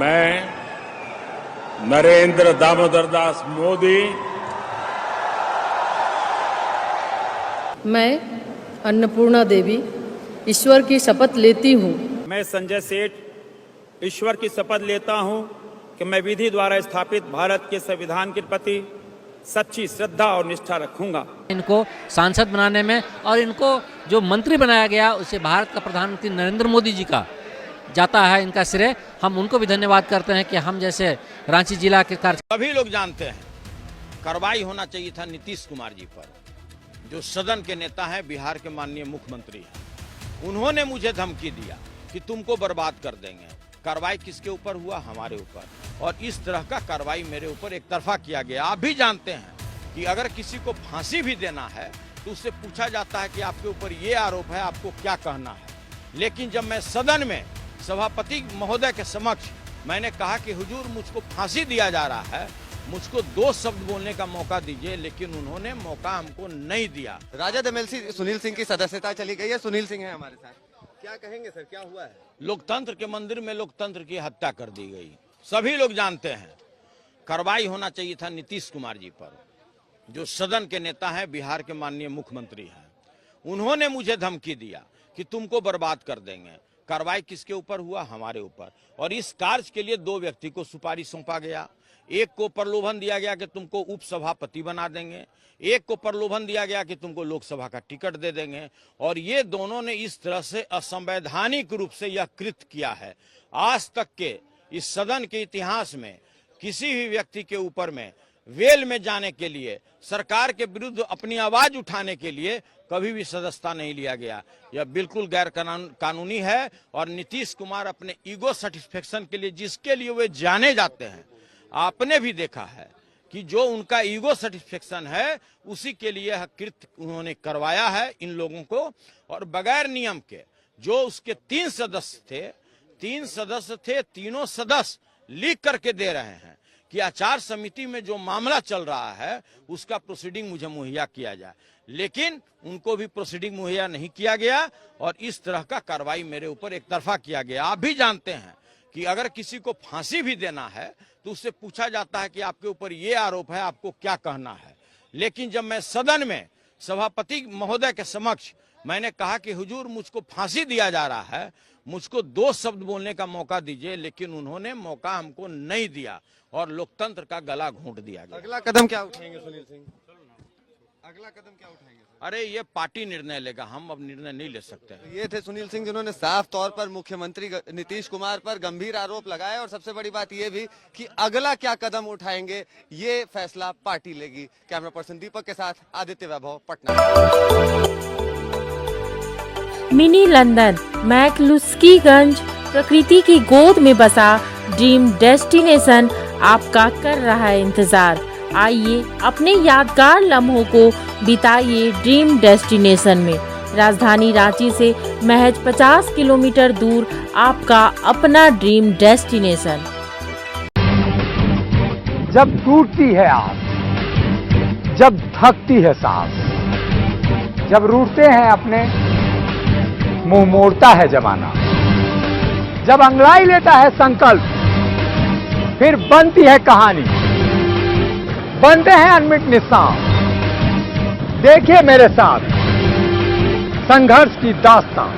मैं नरेंद्र दामोदर दास मोदी मैं अन्नपूर्णा देवी ईश्वर की शपथ लेती हूँ। मैं संजय सेठ ईश्वर की शपथ लेता हूँ कि मैं विधि द्वारा स्थापित भारत के संविधान के प्रति सच्ची श्रद्धा और निष्ठा रखूंगा। इनको सांसद बनाने में और इनको जो मंत्री बनाया गया उसे भारत का प्रधानमंत्री नरेंद्र मोदी जी का जाता है इनका श्रेय। हम उनको भी धन्यवाद करते हैं कि हम जैसे रांची जिला के सभी लोग जानते हैं कार्रवाई होना चाहिए था नीतीश कुमार जी पर, जो सदन के नेता हैं, बिहार के माननीय मुख्यमंत्री हैं। उन्होंने मुझे धमकी दिया कि तुमको बर्बाद कर देंगे। कार्रवाई किसके ऊपर हुआ? हमारे ऊपर। और इस तरह का कार्रवाई मेरे ऊपर एक तरफा किया गया। आप भी जानते हैं कि अगर किसी को फांसी भी देना है तो उससे पूछा जाता है कि आपके ऊपर ये आरोप है, आपको क्या कहना है। लेकिन जब मैं सदन में सभापति महोदय के समक्ष मैंने कहा कि हुजूर मुझको फांसी दिया जा रहा है, मुझको 2 शब्द बोलने का मौका दीजिए, लेकिन उन्होंने मौका हमको नहीं दिया। राजद एमएलसी सुनील सिंह की सदस्यता चली गई है। सुनील सिंह है हमारे साथ, क्या कहेंगे सर, क्या हुआ है? लोकतंत्र के मंदिर में लोकतंत्र की हत्या कर दी गई। सभी लोग जानते हैं कार्रवाई होना चाहिए था नीतीश कुमार जी पर, जो सदन के नेता हैं, बिहार के माननीय मुख्यमंत्री हैं। उन्होंने मुझे धमकी दिया कि तुमको बर्बाद कर देंगे। कार्रवाई किसके ऊपर हुआ? हमारे ऊपर। और इस कार्य के लिए 2 व्यक्ति को सुपारी सौंपा गया। एक को प्रलोभन दिया गया कि तुमको उपसभापति बना देंगे, एक को प्रलोभन दिया गया कि तुमको लोकसभा का टिकट दे देंगे। और ये दोनों ने इस तरह से असंवैधानिक रूप से यह कृत्य किया है। आज तक के इस सदन के इतिहास में किसी भी व्यक्ति के ऊपर में वेल में जाने के लिए, सरकार के विरुद्ध अपनी आवाज उठाने के लिए कभी भी सदस्यता नहीं लिया गया। यह बिल्कुल गैर कानूनी है। और नीतीश कुमार अपने ईगो सेटिस्फेक्शन के लिए, जिसके लिए वे जाने जाते हैं, आपने भी देखा है कि जो उनका ईगो सेटिस्फेक्शन है उसी के लिए यह कृत्य उन्होंने करवाया है इन लोगों को। और बगैर नियम के जो उसके 3 सदस्य थे, तीनों सदस्य लीक करके दे रहे हैं कि आचार समिति में जो मामला चल रहा है उसका प्रोसीडिंग मुझे मुहैया किया जाए, लेकिन उनको भी प्रोसीडिंग मुहैया नहीं किया गया। और इस तरह का कार्रवाई मेरे ऊपर एक तरफा किया गया। आप भी जानते हैं कि अगर किसी को फांसी भी देना है तो उससे पूछा जाता है कि आपके ऊपर ये आरोप है, आपको क्या कहना है। लेकिन जब मैं सदन में सभापति महोदय के समक्ष मैंने कहा कि हुजूर मुझको फांसी दिया जा रहा है, मुझको 2 शब्द बोलने का मौका दीजिए, लेकिन उन्होंने मौका हमको नहीं दिया और लोकतंत्र का गला घोंट दिया गया। अगला कदम क्या उठाएंगे सुनील सिंह? अगला कदम क्या उठाएंगे? अरे ये पार्टी निर्णय लेगा, हम अब निर्णय नहीं ले सकते हैं। ये थे सुनील सिंह जिन्होंने साफ तौर पर मुख्यमंत्री नीतीश कुमार पर गंभीर आरोप लगाए। और सबसे बड़ी बात ये भी कि अगला क्या कदम उठाएंगे ये फैसला पार्टी लेगी। कैमरा पर्सन दीपक के साथ आदित्य वैभव, पटना। मिनी लंदन मैक्लुस्कीगंज प्रकृति की गोद में बसा ड्रीम डेस्टिनेशन आपका कर रहा है इंतजार। आइए अपने यादगार लम्हों को बिताइए ड्रीम डेस्टिनेशन में। राजधानी रांची से महज 50 किलोमीटर दूर आपका अपना ड्रीम डेस्टिनेशन। जब टूटती है आस, जब थकती है सांस, जब रूठते हैं अपने, मुंह मोड़ता है जमाना, जब अंगड़ाई लेता है संकल्प, फिर बनती है कहानी, बनते हैं अनमिट निशान। देखिए मेरे साथ संघर्ष की दास्तान।